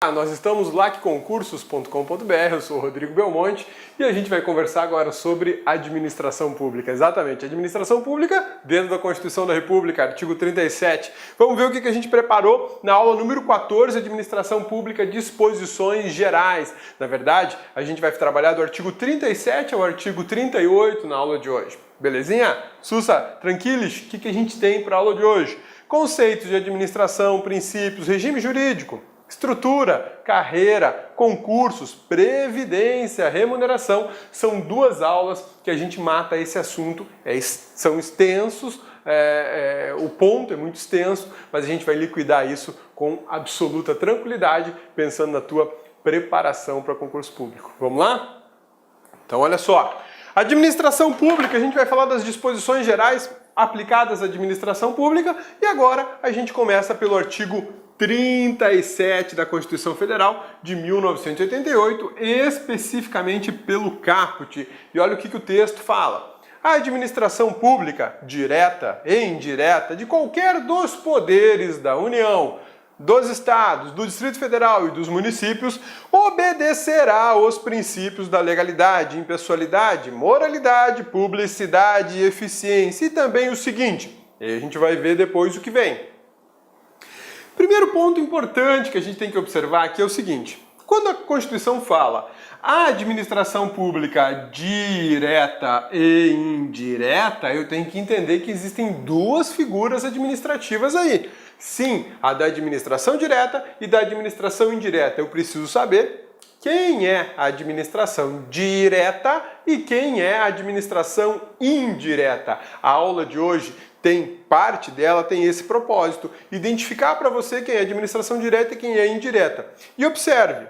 Nós estamos no lacconcursos.com.br, eu sou o Rodrigo Belmonte e a gente vai conversar agora sobre administração pública. Exatamente, administração pública dentro da Constituição da República, artigo 37. Vamos ver o que a gente preparou na aula número 14, administração pública, disposições gerais. Na verdade, a gente vai trabalhar do artigo 37 ao artigo 38 na aula de hoje. Belezinha? Sussa, tranquilos? O que a gente tem para a aula de hoje? Conceitos de administração, princípios, regime jurídico, estrutura, carreira, concursos, previdência, remuneração. São duas aulas que a gente mata esse assunto. São extensos, o ponto é muito extenso, mas a gente vai liquidar isso com absoluta tranquilidade, pensando na tua preparação para concurso público. Vamos lá? Então olha só. Administração pública, a gente vai falar das disposições gerais aplicadas à administração pública e agora a gente começa pelo artigo 37 da Constituição Federal de 1988, especificamente pelo caput. E olha o que o texto fala. A administração pública, direta e indireta, de qualquer dos poderes da União, dos estados, do Distrito Federal e dos municípios, obedecerá aos princípios da legalidade, impessoalidade, moralidade, publicidade e eficiência. E também o seguinte, e a gente vai ver depois o que vem. Primeiro ponto importante que a gente tem que observar aqui é o seguinte: quando a Constituição fala a administração pública direta e indireta, eu tenho que entender que existem duas figuras administrativas aí. Sim, a da administração direta e da administração indireta. Eu preciso saber quem é a administração direta e quem é a administração indireta. A aula de hoje parte dela tem esse propósito, identificar para você quem é administração direta e quem é indireta. E observe,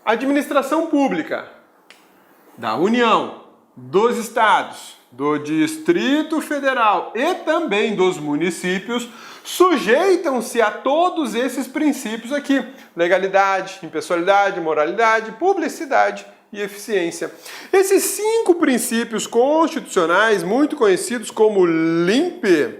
a administração pública da União, dos estados, do Distrito Federal e também dos municípios sujeitam-se a todos esses princípios aqui: legalidade, impessoalidade, moralidade, publicidade e eficiência. Esses 5 princípios constitucionais, muito conhecidos como LIMP,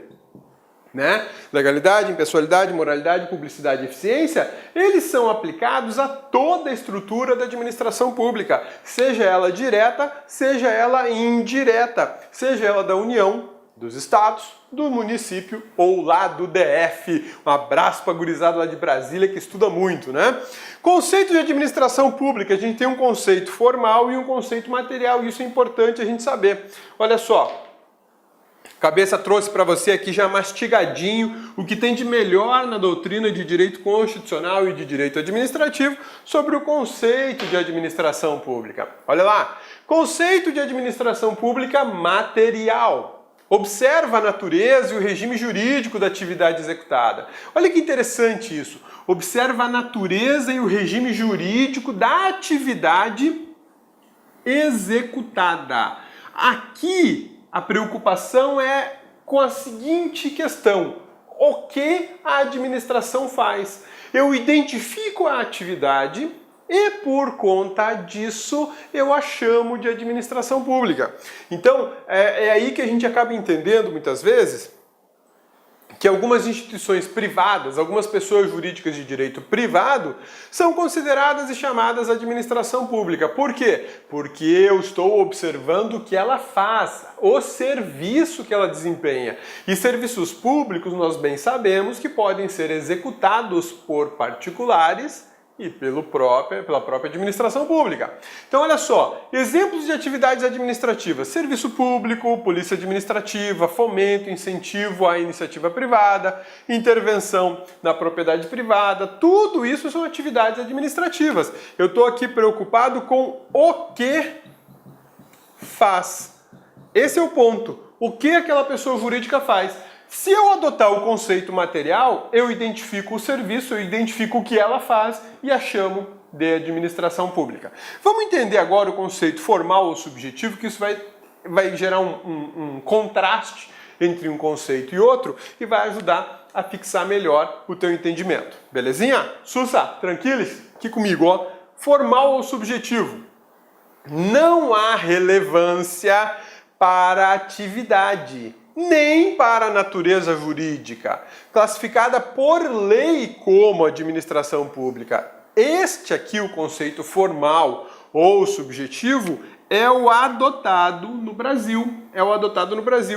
né? Legalidade, impessoalidade, moralidade, publicidade e eficiência, eles são aplicados a toda a estrutura da administração pública, seja ela direta, seja ela indireta, seja ela da União, dos estados, do município ou lá do DF. Um abraço para a gurizada lá de Brasília que estuda muito, né? Conceito de administração pública, a gente tem um conceito formal e um conceito material, e isso é importante a gente saber. Olha só, Cabeça trouxe para você aqui já mastigadinho o que tem de melhor na doutrina de direito constitucional e de direito administrativo sobre o conceito de administração pública. Olha lá, conceito de administração pública material. Observa a natureza e o regime jurídico da atividade executada. Olha que interessante isso. Observa a natureza e o regime jurídico da atividade executada. Aqui a preocupação é com a seguinte questão: o que a administração faz? Eu identifico a atividade e, por conta disso, eu a chamo de administração pública. Então, é aí que a gente acaba entendendo, muitas vezes, que algumas instituições privadas, algumas pessoas jurídicas de direito privado, são consideradas e chamadas administração pública. Por quê? Porque eu estou observando o que ela faz, o serviço que ela desempenha. E serviços públicos, nós bem sabemos que podem ser executados por particulares e pela própria administração pública. Então olha só, exemplos de atividades administrativas: serviço público, polícia administrativa, fomento, incentivo à iniciativa privada, intervenção na propriedade privada, tudo isso são atividades administrativas. Eu estou aqui preocupado com o que faz. Esse é o ponto. O que aquela pessoa jurídica faz? Se eu adotar o conceito material, eu identifico o serviço, eu identifico o que ela faz e a chamo de administração pública. Vamos entender agora o conceito formal ou subjetivo, que isso vai gerar um contraste entre um conceito e outro e vai ajudar a fixar melhor o teu entendimento. Belezinha? Sussa, tranquilos? Aqui comigo, ó. Formal ou subjetivo? Não há relevância para a atividade. nem para a natureza jurídica, classificada por lei como administração pública. Este aqui, o conceito formal ou subjetivo, é o adotado no Brasil.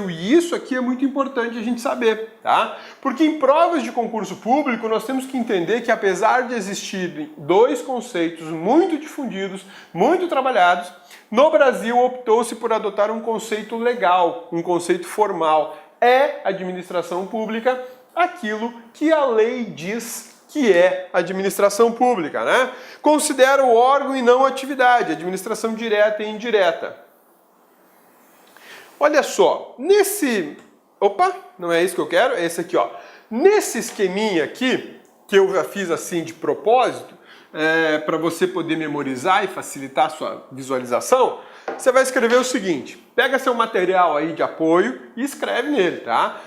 E isso aqui é muito importante a gente saber, tá? Porque em provas de concurso público nós temos que entender que apesar de existirem dois conceitos muito difundidos, muito trabalhados, no Brasil optou-se por adotar um conceito legal, um conceito formal. É administração pública aquilo que a lei diz que é administração pública, né? Considera o órgão e não a atividade, administração direta e indireta. Olha só, nesse... Opa, não é isso que eu quero, é esse aqui, ó. Nesse esqueminha aqui, que eu já fiz assim de propósito, para você poder memorizar e facilitar a sua visualização, você vai escrever o seguinte, pega seu material aí de apoio e escreve nele, tá?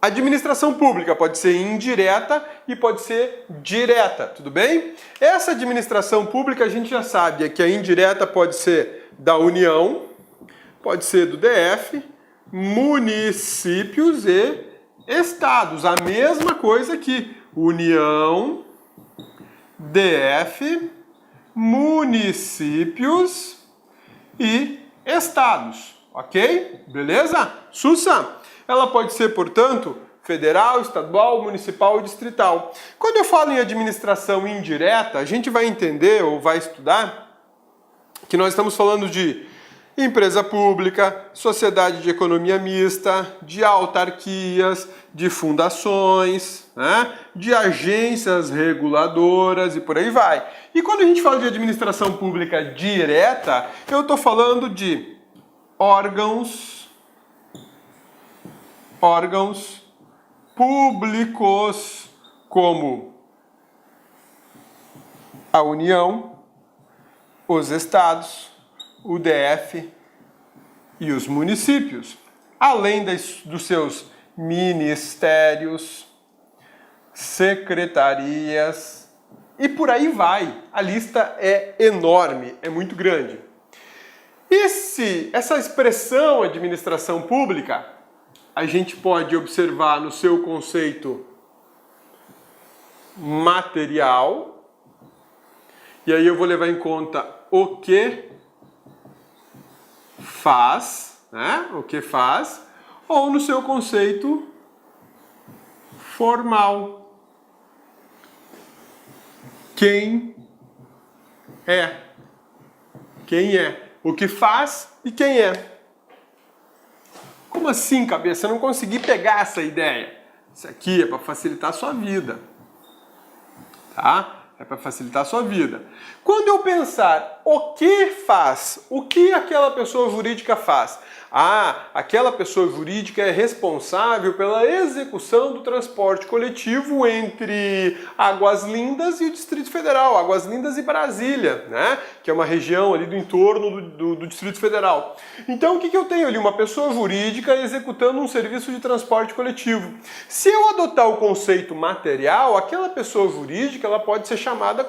Administração pública pode ser indireta e pode ser direta, tudo bem? Essa administração pública a gente já sabe que a indireta pode ser da União, pode ser do DF, municípios e estados. A mesma coisa aqui, União, DF, municípios e estados, ok? Beleza? Sussa! Ela pode ser, portanto, federal, estadual, municipal e distrital. Quando eu falo em administração indireta, a gente vai entender ou vai estudar que nós estamos falando de empresa pública, sociedade de economia mista, de autarquias, de fundações, né, de agências reguladoras e por aí vai. E quando a gente fala de administração pública direta, eu estou falando de órgãos públicos como a União, os estados, o DF e os municípios, além dos seus ministérios, secretarias e por aí vai. A lista é enorme, é muito grande. Essa expressão administração pública, a gente pode observar no seu conceito material, e aí eu vou levar em conta o que faz, né? O que faz, ou no seu conceito formal. Quem é? Quem é? O que faz e quem é? Como assim, cabeça? Eu não consegui pegar essa ideia. Isso aqui é para facilitar a sua vida. Tá? É para facilitar a sua vida. Quando eu pensar o que faz, o que aquela pessoa jurídica faz? Ah, aquela pessoa jurídica é responsável pela execução do transporte coletivo entre Águas Lindas e o Distrito Federal, Águas Lindas e Brasília, né? Que é uma região ali do entorno do Distrito Federal. Então o que eu tenho ali? Uma pessoa jurídica executando um serviço de transporte coletivo. Se eu adotar o conceito material, aquela pessoa jurídica ela pode ser chamada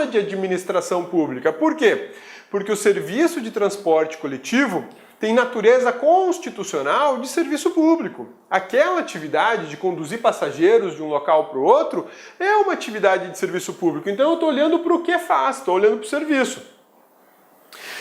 de administração pública. Por quê? Porque o serviço de transporte coletivo tem natureza constitucional de serviço público. Aquela atividade de conduzir passageiros de um local para o outro é uma atividade de serviço público. Então eu estou olhando para o que faz, estou olhando para o serviço.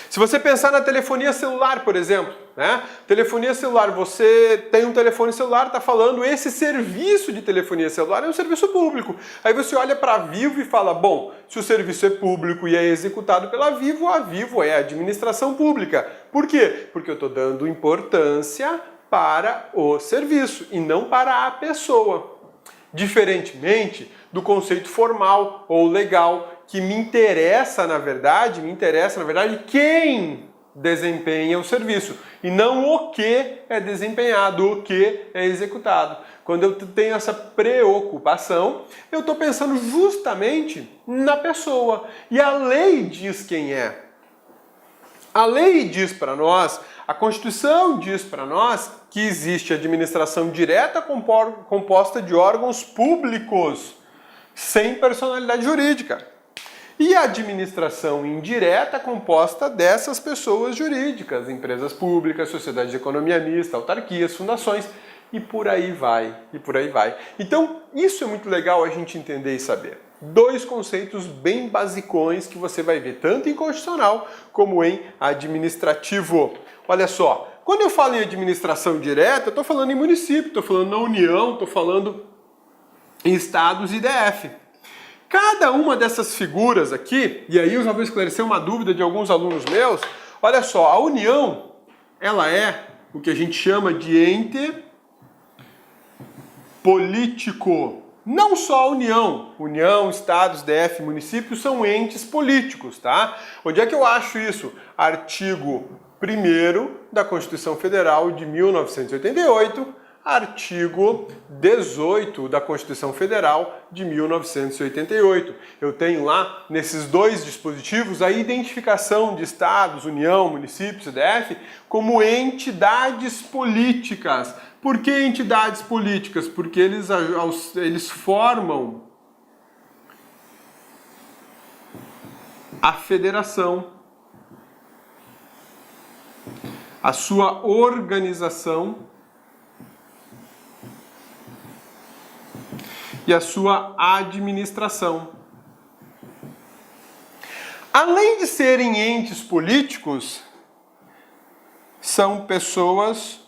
Se você pensar na telefonia celular, por exemplo, né? Telefonia celular, você tem um telefone celular, está falando, esse serviço de telefonia celular é um serviço público. Aí você olha para a Vivo e fala, bom, se o serviço é público e é executado pela Vivo, a Vivo é a administração pública. Por quê? Porque eu estou dando importância para o serviço e não para a pessoa. Diferentemente do conceito formal ou legal, que me interessa, na verdade, quem desempenha o serviço e não o que é desempenhado, o que é executado. Quando eu tenho essa preocupação, eu estou pensando justamente na pessoa. E a lei diz quem é. A lei diz para nós, a Constituição diz para nós que existe administração direta composta de órgãos públicos sem personalidade jurídica. E a administração indireta é composta dessas pessoas jurídicas, empresas públicas, sociedades de economia mista, autarquias, fundações, e por aí vai, e por aí vai. Então, isso é muito legal a gente entender e saber. Dois conceitos bem basicões que você vai ver tanto em constitucional como em administrativo. Olha só, quando eu falo em administração direta, eu estou falando em município, estou falando na União, estou falando em estados e DF. Cada uma dessas figuras aqui, e aí eu já vou esclarecer uma dúvida de alguns alunos meus, olha só, a União, ela é o que a gente chama de ente político. Não só a União, estados, DF, municípios são entes políticos, tá? Onde é que eu acho isso? Artigo 1º da Constituição Federal de 1988, artigo 18 da Constituição Federal de 1988. Eu tenho lá, nesses dois dispositivos, a identificação de estados, União, municípios e DF como entidades políticas. Por que entidades políticas? Porque eles formam a federação, a sua organização e a sua administração. Além de serem entes políticos, são pessoas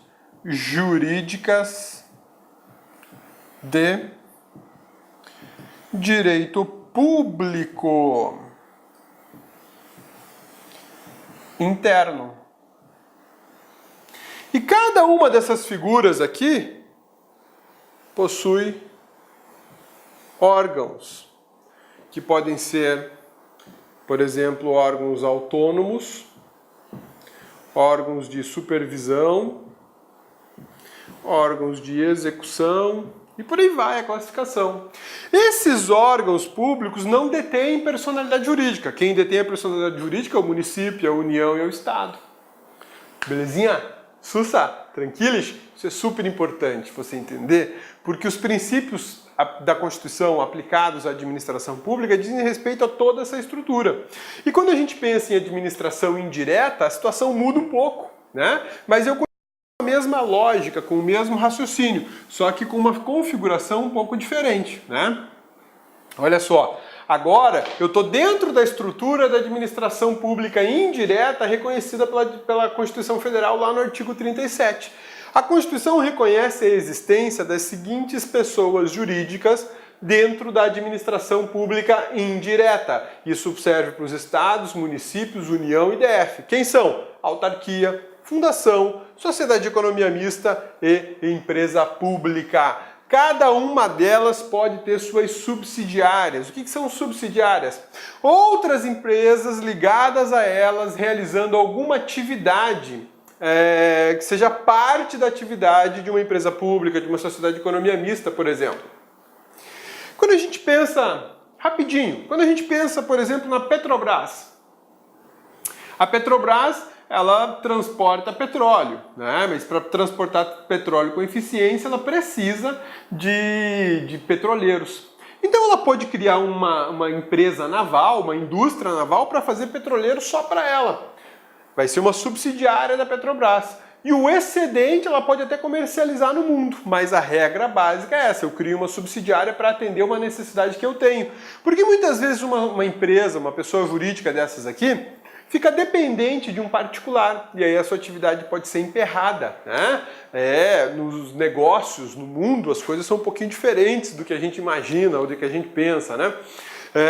jurídicas de direito público interno. E cada uma dessas figuras aqui possui órgãos, que podem ser, por exemplo, órgãos autônomos, órgãos de supervisão, órgãos de execução e por aí vai a classificação. Esses órgãos públicos não detêm personalidade jurídica. Quem detém a personalidade jurídica é o município, a União e o Estado. Belezinha? Sussa? Tranquilos? Isso é super importante você entender, porque os princípios da Constituição aplicados à administração pública dizem respeito a toda essa estrutura. E quando a gente pensa em administração indireta, a situação muda um pouco, né? Mas eu a mesma lógica, com o mesmo raciocínio, só que com uma configuração um pouco diferente, né? Olha só, agora eu estou dentro da estrutura da administração pública indireta reconhecida pela Constituição Federal lá no artigo 37. A Constituição reconhece a existência das seguintes pessoas jurídicas dentro da administração pública indireta. Isso serve para os estados, municípios, União e DF. Quem são? Autarquia, fundação, sociedade de economia mista e empresa pública. Cada uma delas pode ter suas subsidiárias. O que são subsidiárias? Outras empresas ligadas a elas realizando alguma atividade que seja parte da atividade de uma empresa pública, de uma sociedade de economia mista, por exemplo. Quando a gente pensa, rapidinho, quando a gente pensa, por exemplo, na Petrobras. A Petrobras, ela transporta petróleo, né? Mas para transportar petróleo com eficiência, ela precisa de petroleiros. Então ela pode criar uma empresa naval, uma indústria naval para fazer petroleiro só para ela. Vai ser uma subsidiária da Petrobras. E o excedente ela pode até comercializar no mundo, mas a regra básica é essa, eu crio uma subsidiária para atender uma necessidade que eu tenho. Porque muitas vezes uma empresa, uma pessoa jurídica dessas aqui, fica dependente de um particular, e aí a sua atividade pode ser emperrada, né? Nos negócios, no mundo, as coisas são um pouquinho diferentes do que a gente imagina ou do que a gente pensa, né?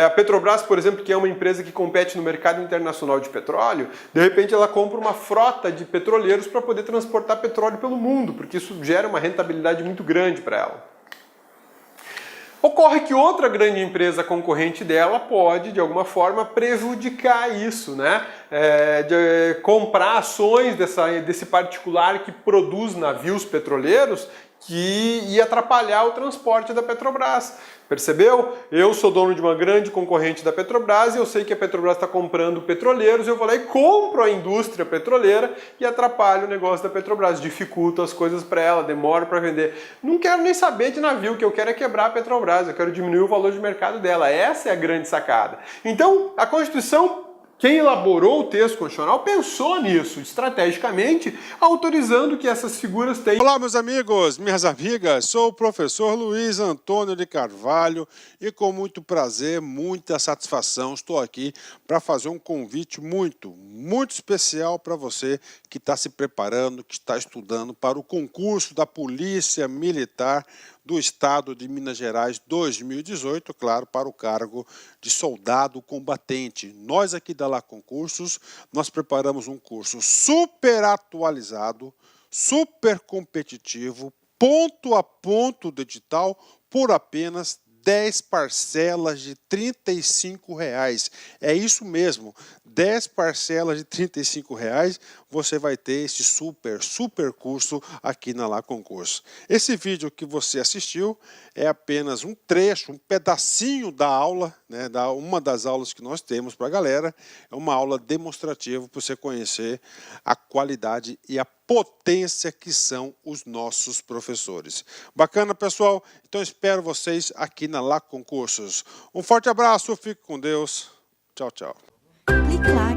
A Petrobras, por exemplo, que é uma empresa que compete no mercado internacional de petróleo, de repente ela compra uma frota de petroleiros para poder transportar petróleo pelo mundo, porque isso gera uma rentabilidade muito grande para ela. Ocorre que outra grande empresa concorrente dela pode, de alguma forma, prejudicar isso, né? De comprar ações desse particular que produz navios petroleiros que ia atrapalhar o transporte da Petrobras. Percebeu? Eu sou dono de uma grande concorrente da Petrobras e eu sei que a Petrobras está comprando petroleiros, eu vou lá e compro a indústria petroleira e atrapalho o negócio da Petrobras, dificulto as coisas para ela, demoro para vender. Não quero nem saber de navio, o que eu quero é quebrar a Petrobras, eu quero diminuir o valor de mercado dela. Essa é a grande sacada. Então, a Constituição, quem elaborou o texto constitucional pensou nisso, estrategicamente, autorizando que essas figuras tenham... Olá, meus amigos, minhas amigas, sou o professor Luiz Antônio de Carvalho e com muito prazer, muita satisfação, estou aqui para fazer um convite muito especial para você que está se preparando, que está estudando para o concurso da Polícia Militar do Estado de Minas Gerais 2018, claro, para o cargo de soldado combatente. Nós aqui da Lá Concursos, nós preparamos um curso super atualizado, super competitivo, ponto a ponto do edital, por apenas 10 parcelas de R$ 35. É isso mesmo, 10 parcelas de R$ 35 você vai ter esse super curso aqui na Lá Concurso. Esse vídeo que você assistiu é apenas um trecho, um pedacinho da aula, né, uma das aulas que nós temos para a galera. É uma aula demonstrativa para você conhecer a qualidade e a potência que são os nossos professores. Bacana, pessoal? Então espero vocês aqui na Lá Concursos. Um forte abraço, fique com Deus. Tchau, tchau. Clique lá.